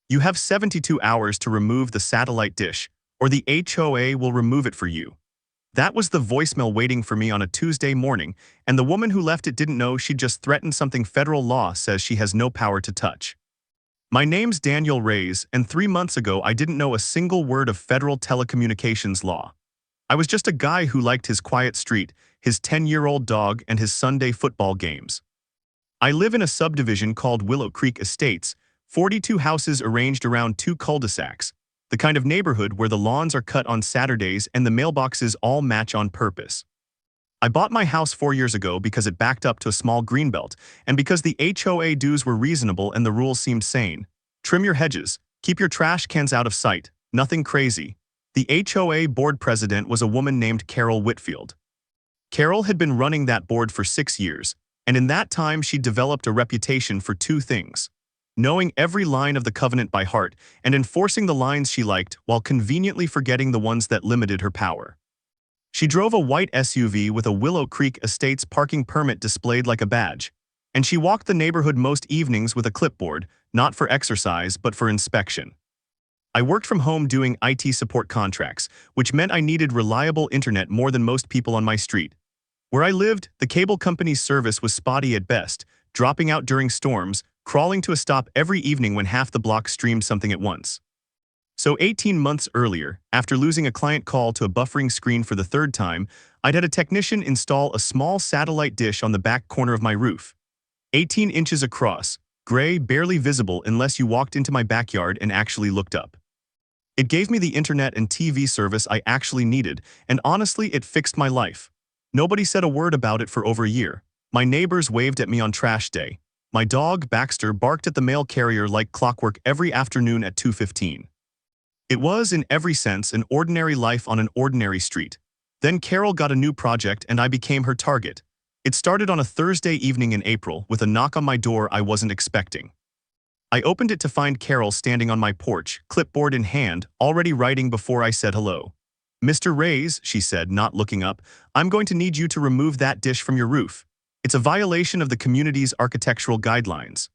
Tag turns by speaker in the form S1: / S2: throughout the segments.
S1: You have 72 hours to remove the satellite dish, or the HOA will remove it for you. That was the voicemail waiting for me on a Tuesday morning, and the woman who left it didn't know she'd just threatened something federal law says she has no power to touch. My name's Daniel Reyes, and 3 months ago I didn't know a single word of federal telecommunications law. I was just a guy who liked his quiet street, his 10-year-old dog, and his Sunday football games. I live in a subdivision called Willow Creek Estates, 42 houses arranged around 2 cul-de-sacs, the kind of neighborhood where the lawns are cut on Saturdays and the mailboxes all match on purpose. I bought my house 4 years ago because it backed up to a small greenbelt, and because the HOA dues were reasonable and the rules seemed sane. Trim your hedges, keep your trash cans out of sight, nothing crazy. The HOA board president was a woman named Carol Whitfield. Carol had been running that board for 6 years, and in that time she developed a reputation for 2 things: knowing every line of the covenant by heart and enforcing the lines she liked while conveniently forgetting the ones that limited her power. She drove a white SUV with a Willow Creek Estates parking permit displayed like a badge, and she walked the neighborhood most evenings with a clipboard, not for exercise but for inspection. I worked from home doing IT support contracts, which meant I needed reliable internet more than most people on my street. Where I lived, the cable company's service was spotty at best, dropping out during storms, crawling to a stop every evening when half the block streamed something at once. So 18 months earlier, after losing a client call to a buffering screen for the 3rd time, I'd had a technician install a small satellite dish on the back corner of my roof. 18 inches across, gray, barely visible unless you walked into my backyard and actually looked up. It gave me the internet and TV service I actually needed, and honestly, it fixed my life. Nobody said a word about it for over a year. My neighbors waved at me on trash day. My dog, Baxter, barked at the mail carrier like clockwork every afternoon at 2:15. It was, in every sense, an ordinary life on an ordinary street. Then Carol got a new project and I became her target. It started on a Thursday evening in April with a knock on my door I wasn't expecting. I opened it to find Carol standing on my porch, clipboard in hand, already writing before I said hello. "Mr. Reyes," she said, not looking up, "I'm going to need you to remove that dish from your roof. It's a violation of the community's architectural guidelines."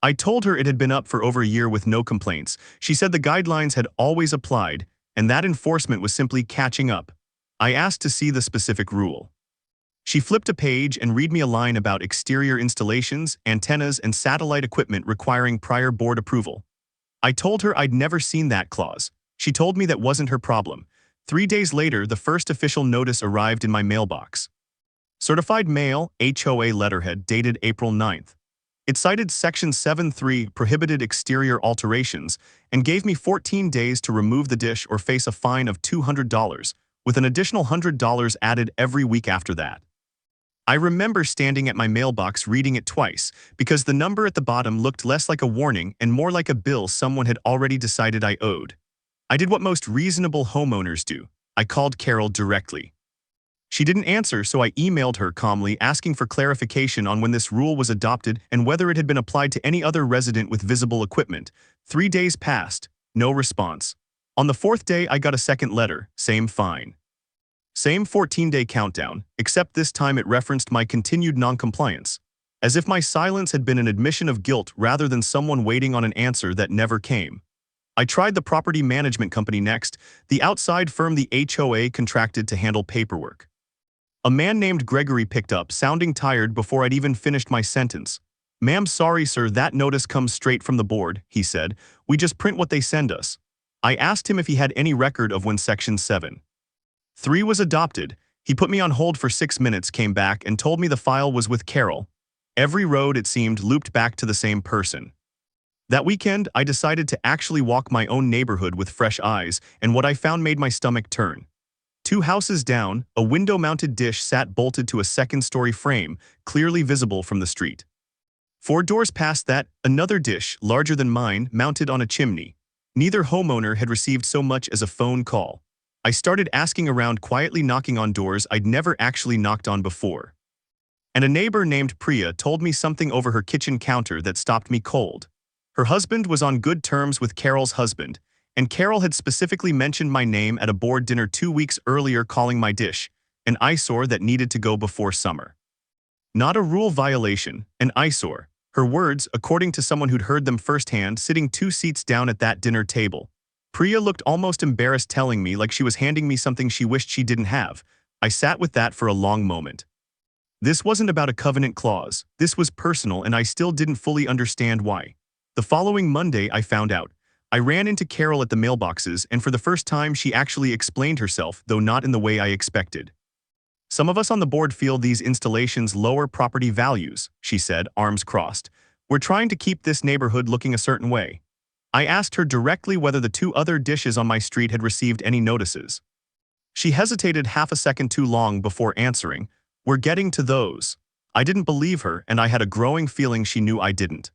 S1: I told her it had been up for over a year with no complaints. She said the guidelines had always applied, and that enforcement was simply catching up. I asked to see the specific rule. She flipped a page and read me a line about exterior installations, antennas, and satellite equipment requiring prior board approval. I told her I'd never seen that clause. She told me that wasn't her problem. 3 days later, the first official notice arrived in my mailbox. Certified mail, HOA letterhead, dated April 9th. It cited Section 7.3, prohibited exterior alterations, and gave me 14 days to remove the dish or face a fine of $200, with an additional $100 added every week after that. I remember standing at my mailbox reading it twice, because the number at the bottom looked less like a warning and more like a bill someone had already decided I owed. I did what most reasonable homeowners do. I called Carol directly. She didn't answer, so I emailed her calmly asking for clarification on when this rule was adopted and whether it had been applied to any other resident with visible equipment. 3 days passed, no response. On the 4th day, I got a second letter, same fine. Same 14-day countdown, except this time it referenced my continued noncompliance, as if my silence had been an admission of guilt rather than someone waiting on an answer that never came. I tried the property management company next, the outside firm the HOA contracted to handle paperwork. A man named Gregory picked up, sounding tired before I'd even finished my sentence. "Ma'am, sorry sir, that notice comes straight from the board," he said. "We just print what they send us." I asked him if he had any record of when Section 7.3 was adopted. He put me on hold for 6 minutes, came back, and told me the file was with Carol. Every road, it seemed, looped back to the same person. That weekend, I decided to actually walk my own neighborhood with fresh eyes, and what I found made my stomach turn. 2 houses down, a window-mounted dish sat bolted to a second-story frame, clearly visible from the street. 4 doors past that, another dish, larger than mine, mounted on a chimney. Neither homeowner had received so much as a phone call. I started asking around, quietly knocking on doors I'd never actually knocked on before. And a neighbor named Priya told me something over her kitchen counter that stopped me cold. Her husband was on good terms with Carol's husband, and Carol had specifically mentioned my name at a board dinner 2 weeks earlier, calling my dish an eyesore that needed to go before summer. Not a rule violation, an eyesore. Her words, according to someone who'd heard them firsthand, sitting 2 seats down at that dinner table. Priya looked almost embarrassed, telling me like she was handing me something she wished she didn't have. I sat with that for a long moment. This wasn't about a covenant clause. This was personal, and I still didn't fully understand why. The following Monday, I found out. I ran into Carol at the mailboxes, and for the first time she actually explained herself, though not in the way I expected. Some of us on the board feel these installations lower property values, she said, arms crossed. We're trying to keep this neighborhood looking a certain way. I asked her directly whether the 2 other dishes on my street had received any notices. She hesitated half a second too long before answering. We're getting to those. I didn't believe her, and I had a growing feeling she knew I didn't.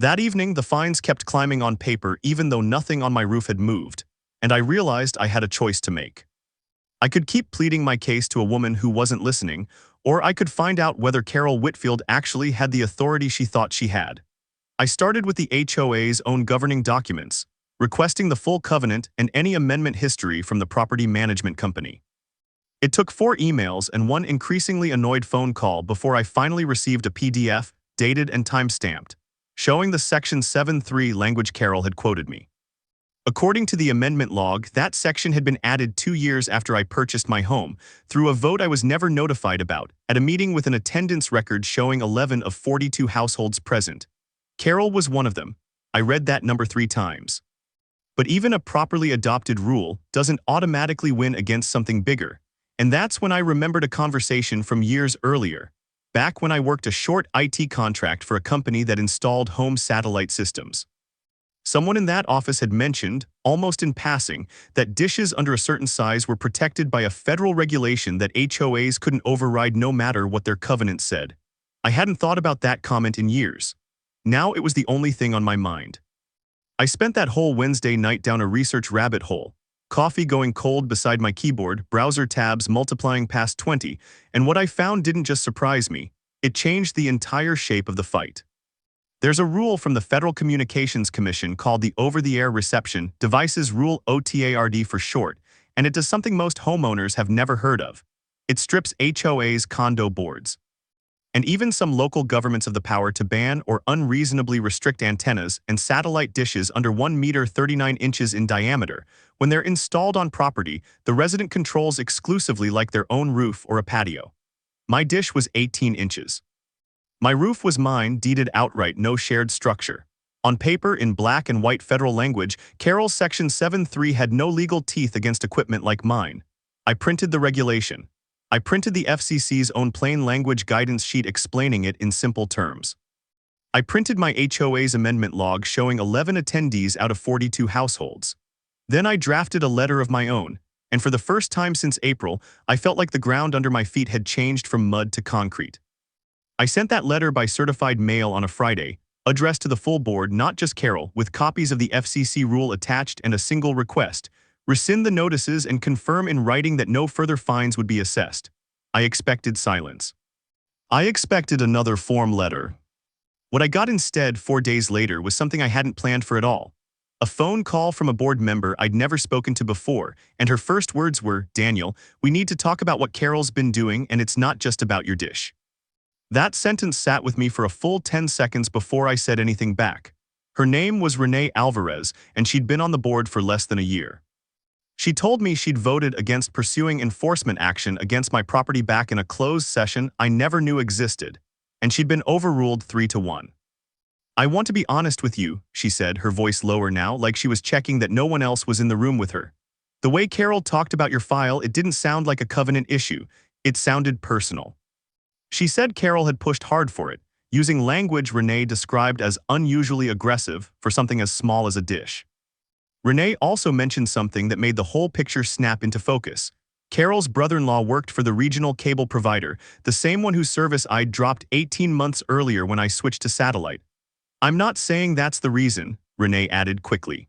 S1: That evening, the fines kept climbing on paper even though nothing on my roof had moved, and I realized I had a choice to make. I could keep pleading my case to a woman who wasn't listening, or I could find out whether Carol Whitfield actually had the authority she thought she had. I started with the HOA's own governing documents, requesting the full covenant and any amendment history from the property management company. It took 4 emails and 1 increasingly annoyed phone call before I finally received a PDF, dated and time-stamped, showing the Section 7.3 language Carol had quoted me. According to the amendment log, that section had been added 2 years after I purchased my home, through a vote I was never notified about, at a meeting with an attendance record showing 11 of 42 households present. Carol was one of them. I read that number 3 times. But even a properly adopted rule doesn't automatically win against something bigger, and that's when I remembered a conversation from years earlier, back when I worked a short IT contract for a company that installed home satellite systems. Someone in that office had mentioned, almost in passing, that dishes under a certain size were protected by a federal regulation that HOAs couldn't override no matter what their covenant said. I hadn't thought about that comment in years. Now it was the only thing on my mind. I spent that whole Wednesday night down a research rabbit hole, coffee going cold beside my keyboard, browser tabs multiplying past 20, and what I found didn't just surprise me, it changed the entire shape of the fight. There's a rule from the Federal Communications Commission called the Over-the-Air Reception Devices Rule, OTARD for short, and it does something most homeowners have never heard of. It strips HOAs' condo boards, and even some local governments of the power to ban or unreasonably restrict antennas and satellite dishes under 1 meter 39 inches in diameter. When they're installed on property, the resident controls exclusively like their own roof or a patio. My dish was 18 inches. My roof was mine, deeded outright, no shared structure. On paper, in black and white federal language, Carol's Section 7.3 had no legal teeth against equipment like mine. I printed the regulation. I printed the FCC's own plain language guidance sheet explaining it in simple terms. I printed my HOA's amendment log showing 11 attendees out of 42 households. Then I drafted a letter of my own, and for the first time since April, I felt like the ground under my feet had changed from mud to concrete. I sent that letter by certified mail on a Friday, addressed to the full board, not just Carol, with copies of the FCC rule attached and a single request: rescind the notices and confirm in writing that no further fines would be assessed. I expected silence. I expected another form letter. What I got instead 4 days later was something I hadn't planned for at all. A phone call from a board member I'd never spoken to before, and her first words were, "Daniel, we need to talk about what Carol's been doing, and it's not just about your dish." That sentence sat with me for a full 10 seconds before I said anything back. Her name was Renee Alvarez, and she'd been on the board for less than a year. She told me she'd voted against pursuing enforcement action against my property back in a closed session I never knew existed, and she'd been overruled 3-1. "I want to be honest with you," she said, her voice lower now, like she was checking that no one else was in the room with her. "The way Carol talked about your file, it didn't sound like a covenant issue. It sounded personal." She said Carol had pushed hard for it, using language Renee described as unusually aggressive for something as small as a dish. Renee also mentioned something that made the whole picture snap into focus. Carol's brother-in-law worked for the regional cable provider, the same one whose service I'd dropped 18 months earlier when I switched to satellite. "I'm not saying that's the reason," Renee added quickly.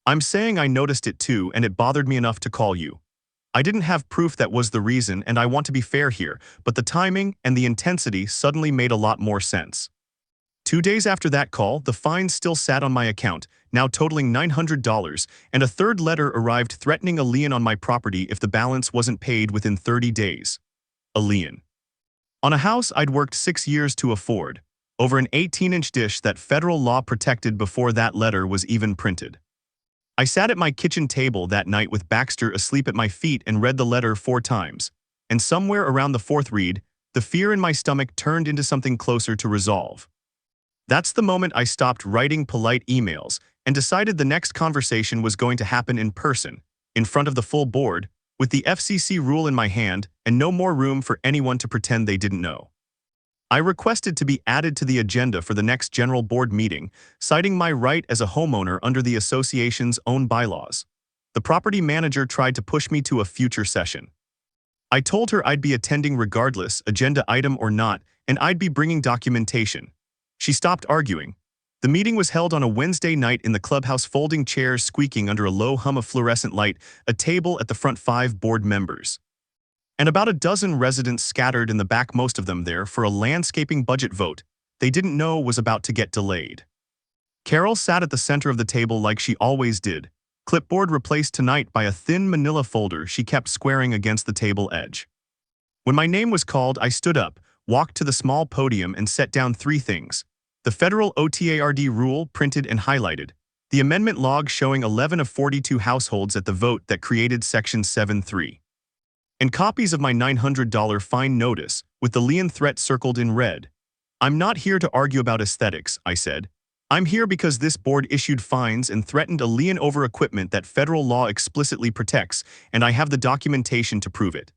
S1: "I'm saying I noticed it too, and it bothered me enough to call you. I didn't have proof that was the reason, and I want to be fair here, but the timing and the intensity suddenly made a lot more sense." 2 days after that call, the fines still sat on my account, now totaling $900, and a third letter arrived threatening a lien on my property if the balance wasn't paid within 30 days. A lien on a house I'd worked 6 years to afford. over an 18-inch dish that federal law protected before that letter was even printed. I sat at my kitchen table that night with Baxter asleep at my feet and read the letter 4 times, and somewhere around the 4th read, the fear in my stomach turned into something closer to resolve. That's the moment I stopped writing polite emails and decided the next conversation was going to happen in person, in front of the full board, with the FCC rule in my hand and no more room for anyone to pretend they didn't know. I requested to be added to the agenda for the next general board meeting, citing my right as a homeowner under the association's own bylaws. The property manager tried to push me to a future session. I told her I'd be attending regardless, agenda item or not, and I'd be bringing documentation. She stopped arguing. The meeting was held on a Wednesday night in the clubhouse, folding chairs squeaking under a low hum of fluorescent light, a table at the front, 5 board members, and about a dozen residents scattered in the back, most of them there for a landscaping budget vote they didn't know was about to get delayed. Carol sat at the center of the table like she always did, clipboard replaced tonight by a thin manila folder she kept squaring against the table edge. When my name was called, I stood up, walked to the small podium and set down 3 things. The federal OTARD rule printed and highlighted, the amendment log showing 11 of 42 households at the vote that created Section 7.3. And copies of my $900 fine notice with the lien threat circled in red. I'm not here to argue about aesthetics, I said. I'm here because this board issued fines and threatened a lien over equipment that federal law explicitly protects, and I have the documentation to prove it.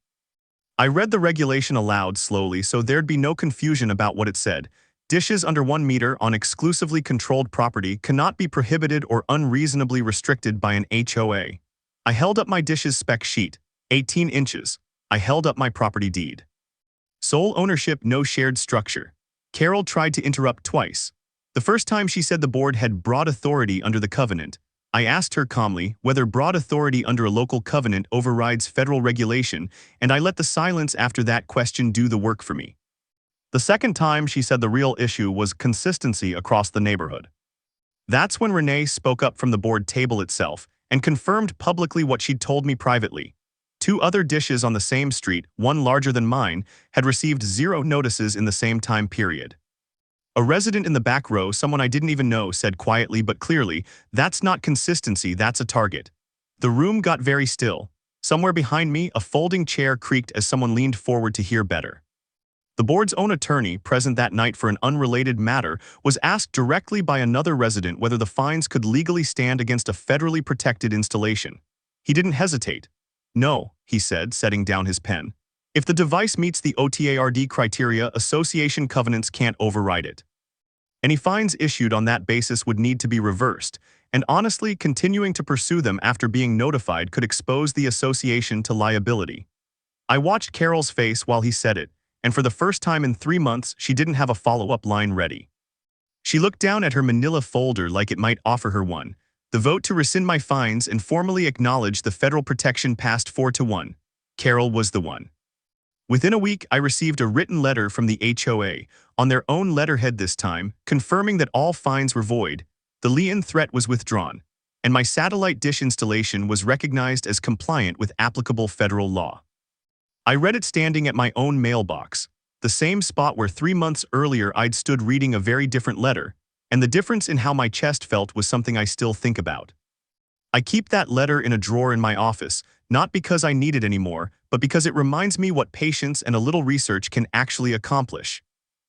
S1: I read the regulation aloud slowly so there'd be no confusion about what it said. Dishes under 1 meter on exclusively controlled property cannot be prohibited or unreasonably restricted by an HOA. I held up my dishes spec sheet, 18 inches. I held up my property deed. Sole ownership, no shared structure. Carol tried to interrupt twice. The first time she said the board had broad authority under the covenant. I asked her calmly whether broad authority under a local covenant overrides federal regulation, and I let the silence after that question do the work for me. The second time she said the real issue was consistency across the neighborhood. That's when Renee spoke up from the board table itself and confirmed publicly what she'd told me privately. 2 other dishes on the same street, one larger than mine, had received 0 notices in the same time period. A resident in the back row, someone I didn't even know, said quietly but clearly, "That's not consistency, that's a target." The room got very still. Somewhere behind me, a folding chair creaked as someone leaned forward to hear better. The board's own attorney, present that night for an unrelated matter, was asked directly by another resident whether the fines could legally stand against a federally protected installation. He didn't hesitate. "No," he said, setting down his pen. "If the device meets the OTARD criteria, association covenants can't override it." Any fines issued on that basis would need to be reversed, and honestly, continuing to pursue them after being notified could expose the association to liability. I watched Carol's face while he said it, and for the first time in 3 months, she didn't have a follow-up line ready. She looked down at her manila folder like it might offer her one. The vote to rescind my fines and formally acknowledge the federal protection passed 4-1. Carol was the one. Within a week, I received a written letter from the HOA, on their own letterhead this time, confirming that all fines were void, the lien threat was withdrawn, and my satellite dish installation was recognized as compliant with applicable federal law. I read it standing at my own mailbox, the same spot where 3 months earlier I'd stood reading a very different letter, and the difference in how my chest felt was something I still think about. I keep that letter in a drawer in my office, not because I need it anymore, but because it reminds me what patience and a little research can actually accomplish.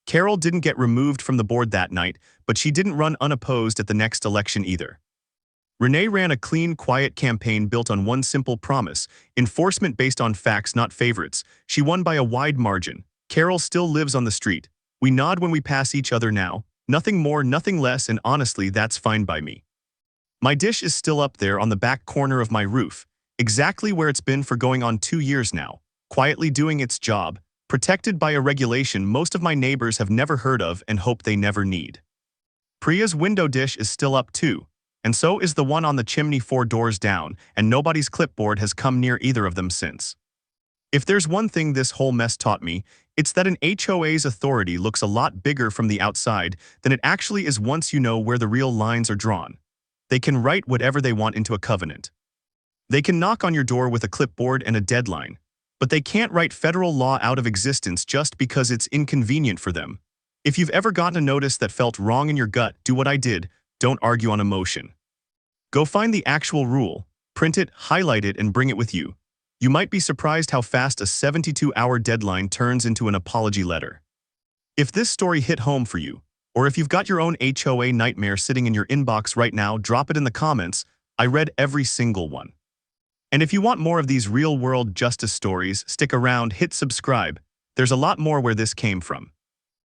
S1: Carol didn't get removed from the board that night, but she didn't run unopposed at the next election either. Renee ran a clean, quiet campaign built on one simple promise: enforcement based on facts, not favorites. She won by a wide margin. Carol still lives on the street. We nod when we pass each other now. Nothing more, nothing less, and honestly, that's fine by me. My dish is still up there on the back corner of my roof, exactly where it's been for going on 2 years now, quietly doing its job, protected by a regulation most of my neighbors have never heard of and hope they never need. Priya's window dish is still up too, and so is the one on the chimney 4 doors down, and nobody's clipboard has come near either of them since. If there's one thing this whole mess taught me, it's that an HOA's authority looks a lot bigger from the outside than it actually is once you know where the real lines are drawn. They can write whatever they want into a covenant. They can knock on your door with a clipboard and a deadline, but they can't write federal law out of existence just because it's inconvenient for them. If you've ever gotten a notice that felt wrong in your gut, do what I did. Don't argue on emotion. Go find the actual rule, print it, highlight it, and bring it with you. You might be surprised how fast a 72-hour deadline turns into an apology letter. If this story hit home for you, or if you've got your own HOA nightmare sitting in your inbox right now, drop it in the comments. I read every single one. And if you want more of these real-world justice stories, stick around, hit subscribe. There's a lot more where this came from.